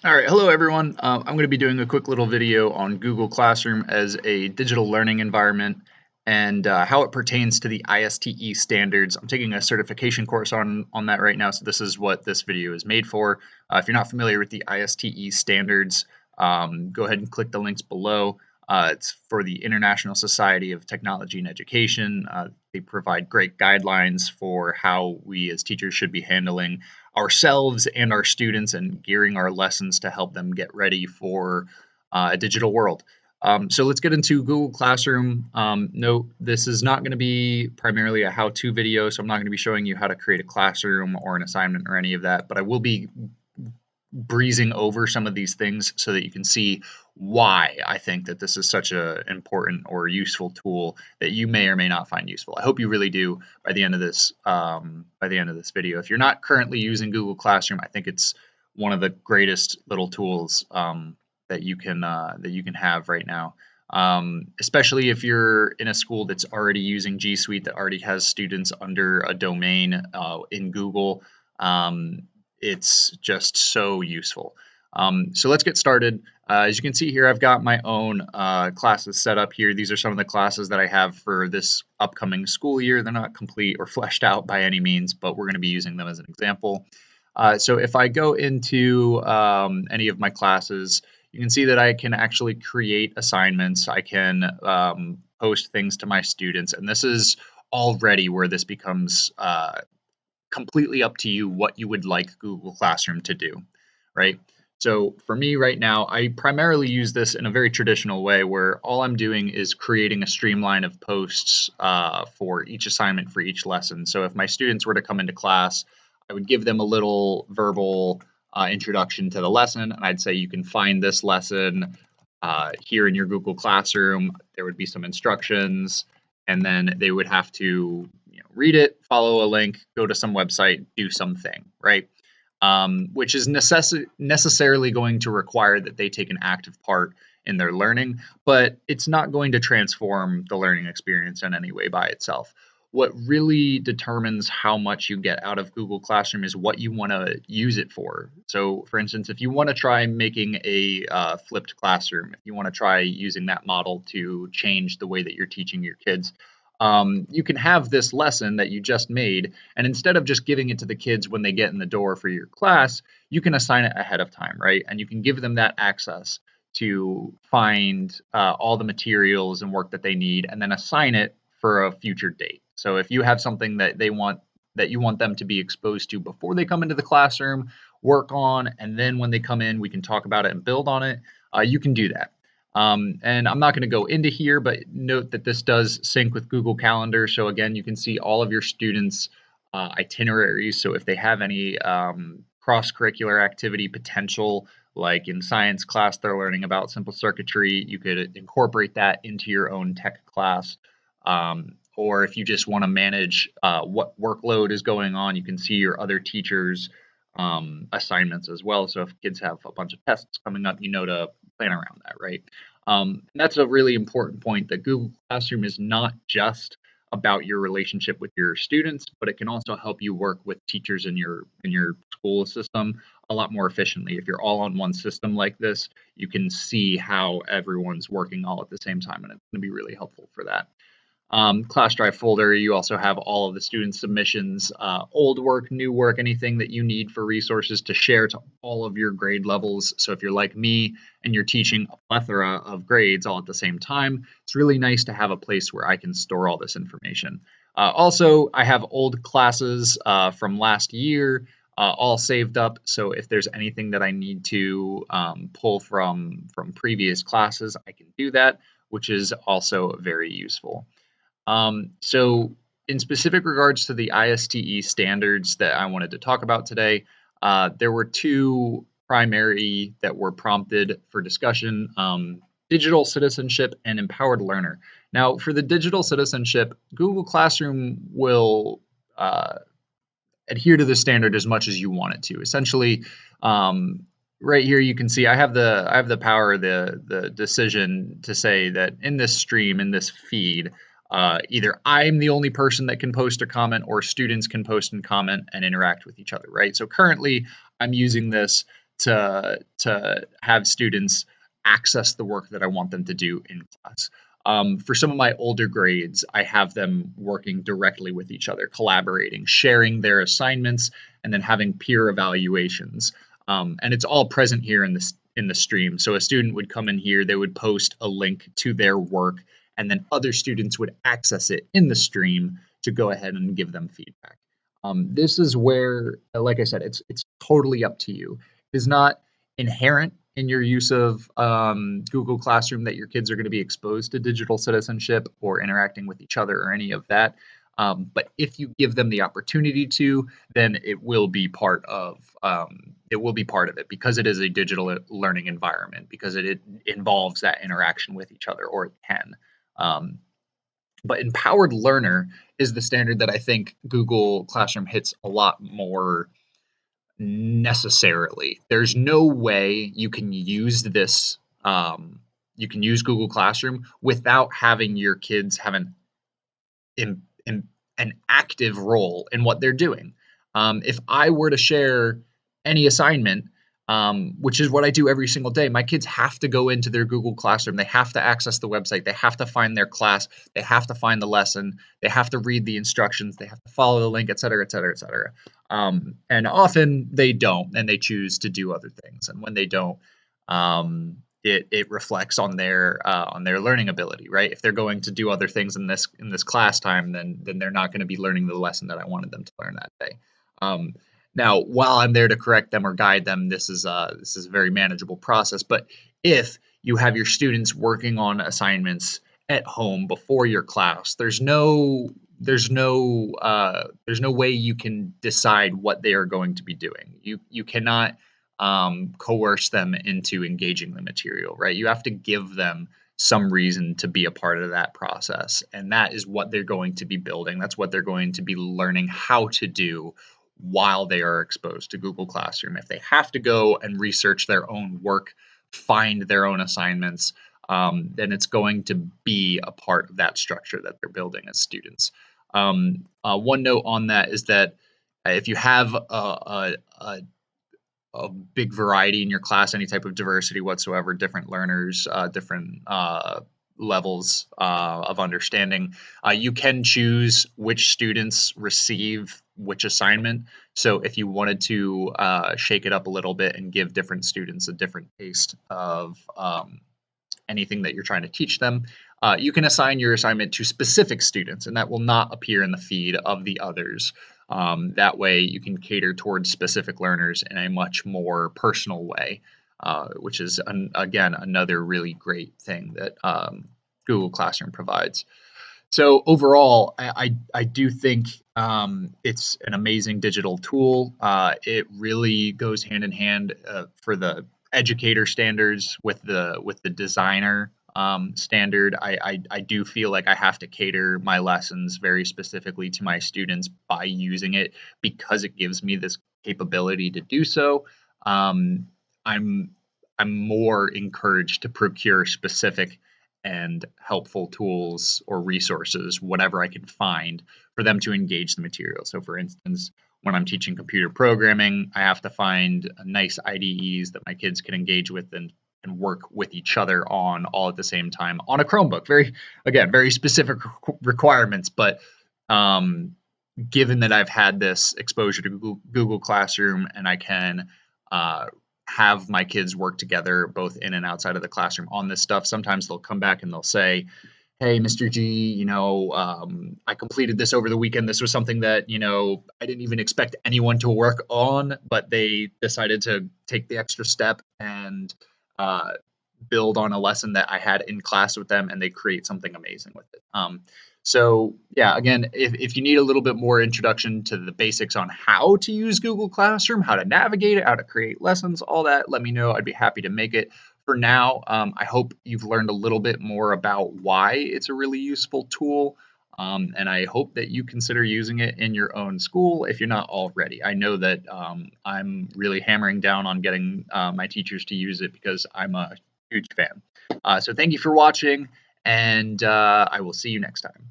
All right, hello everyone. I'm going to be doing a quick little video on Google Classroom as a digital learning environment and how it pertains to the ISTE standards. I'm taking a certification course on that right now, so this is what this video is made for. If you're not familiar with the ISTE standards, go ahead and click the links below. It's for the International Society of Technology and Education. They provide great guidelines for how we as teachers should be handling ourselves and our students and gearing our lessons to help them get ready for a digital world. So let's get into Google Classroom. Note, this is not going to be primarily a how-to video, so I'm not going to be showing you how to create a classroom or an assignment or any of that, but I will be breezing over some of these things so that you can see why I think that this is such an important or useful tool that you may or may not find useful. I hope you really do by the end of this video. If you're not currently using Google Classroom, I think it's one of the greatest little tools that you can have right now. Especially if you're in a school that's already using G Suite, that already has students under a domain in Google. It's just so useful. So let's get started. As you can see here, I've got my own classes set up here. These are some of the classes that I have for this upcoming school year. They're not complete or fleshed out by any means, but we're going to be using them as an example. So if I go into any of my classes, you can see that I can actually create assignments. I can post things to my students, and this is already where this becomes completely up to you what you would like Google Classroom to do, right? So for me right now, I primarily use this in a very traditional way where all I'm doing is creating a streamline of posts for each assignment for each lesson. So if my students were to come into class, I would give them a little verbal introduction to the lesson, and I'd say you can find this lesson here in your Google Classroom. There would be some instructions, and then they would have to read it, follow a link, go to some website, do something, right? Which is necessarily going to require that they take an active part in their learning, but it's not going to transform the learning experience in any way by itself. What really determines how much you get out of Google Classroom is what you want to use it for. So, for instance, if you want to try making a flipped classroom, if you want to try using that model to change the way that you're teaching your kids, you can have this lesson that you just made, and instead of just giving it to the kids when they get in the door for your class, you can assign it ahead of time, right? And you can give them that access to find all the materials and work that they need, and then assign it for a future date. So if you have something that you want them to be exposed to before they come into the classroom, work on, and then when they come in, we can talk about it and build on it. You can do that. And I'm not going to go into here, but note that this does sync with Google Calendar. So again, you can see all of your students' itineraries. So if they have any cross-curricular activity potential, like in science class, they're learning about simple circuitry, you could incorporate that into your own tech class. Or if you just want to manage what workload is going on, you can see your other teachers' assignments as well. So if kids have a bunch of tests coming up, you know to plan around that, right? And that's a really important point, that Google Classroom is not just about your relationship with your students, but it can also help you work with teachers in your school system a lot more efficiently. If you're all on one system like this, you can see how everyone's working all at the same time, and it's going to be really helpful for that. Class Drive folder, you also have all of the student submissions, old work, new work, anything that you need for resources to share to all of your grade levels. So if you're like me and you're teaching a plethora of grades all at the same time, it's really nice to have a place where I can store all this information. Also, I have old classes from last year all saved up. So if there's anything that I need to pull from previous classes, I can do that, which is also very useful. So in specific regards to the ISTE standards that I wanted to talk about today, there were two primary that were prompted for discussion, digital citizenship and empowered learner. Now, for the digital citizenship, Google Classroom will adhere to the standard as much as you want it to. Essentially, right here you can see I have the power, the decision to say that in this stream, in this feed, either I'm the only person that can post a comment, or students can post and comment and interact with each other, right? So currently I'm using this to have students access the work that I want them to do in class. For some of my older grades, I have them working directly with each other, collaborating, sharing their assignments, and then having peer evaluations. And it's all present here in the stream. So a student would come in here, they would post a link to their work, and then other students would access it in the stream to go ahead and give them feedback. This is where, like I said, it's totally up to you. It is not inherent in your use of Google Classroom that your kids are going to be exposed to digital citizenship or interacting with each other or any of that. But if you give them the opportunity to, then it will be part of it because it is a digital learning environment, because it involves that interaction with each other, or it can. But empowered learner is the standard that I think Google Classroom hits a lot more necessarily. There's no way you can use this. You can use Google Classroom without having your kids have in, in, an active role in what they're doing. If I were to share any assignment, which is what I do every single day, my kids have to go into their Google Classroom. They have to access the website. They have to find their class. They have to find the lesson. They have to read the instructions. They have to follow the link, et cetera, et cetera, et cetera. And often they don't, and they choose to do other things. And when they don't, it reflects on their learning ability, right? If they're going to do other things in this class time, then they're not going to be learning the lesson that I wanted them to learn that day. Now, while I'm there to correct them or guide them, this is a very manageable process. But if you have your students working on assignments at home before your class, there's no way you can decide what they are going to be doing. You cannot coerce them into engaging the material, right? You have to give them some reason to be a part of that process. And that is what they're going to be building. That's what they're going to be learning how to do while they are exposed to Google Classroom. If they have to go and research their own work, find their own assignments, then it's going to be a part of that structure that they're building as students. One note on that is that if you have a big variety in your class, any type of diversity whatsoever, different learners, different levels of understanding. You can choose which students receive which assignment. So if you wanted to shake it up a little bit and give different students a different taste of anything that you're trying to teach them, you can assign your assignment to specific students, and that will not appear in the feed of the others. That way you can cater towards specific learners in a much more personal way, which is, again, another really great thing that Google Classroom provides. So overall, I do think it's an amazing digital tool. It really goes hand in hand for the educator standards with the designer standard. I do feel like I have to cater my lessons very specifically to my students by using it, because it gives me this capability to do so. I'm more encouraged to procure specific and helpful tools or resources, whatever I can find, for them to engage the material. So for instance, when I'm teaching computer programming, I have to find nice IDEs that my kids can engage with and work with each other on all at the same time on a Chromebook. Very specific requirements, but given that I've had this exposure to Google Classroom, and I can have my kids work together both in and outside of the classroom on this stuff, sometimes they'll come back and they'll say, "Hey, Mr. G, I completed this over the weekend. This was something that, I didn't even expect anyone to work on, but they decided to take the extra step and build on a lesson that I had in class with them, and they create something amazing with it." So yeah, again, if you need a little bit more introduction to the basics on how to use Google Classroom, how to navigate it, how to create lessons, all that, let me know. I'd be happy to make it. For now, I hope you've learned a little bit more about why it's a really useful tool. And I hope that you consider using it in your own school if you're not already. I know that I'm really hammering down on getting my teachers to use it because I'm a huge fan. So thank you for watching, and I will see you next time.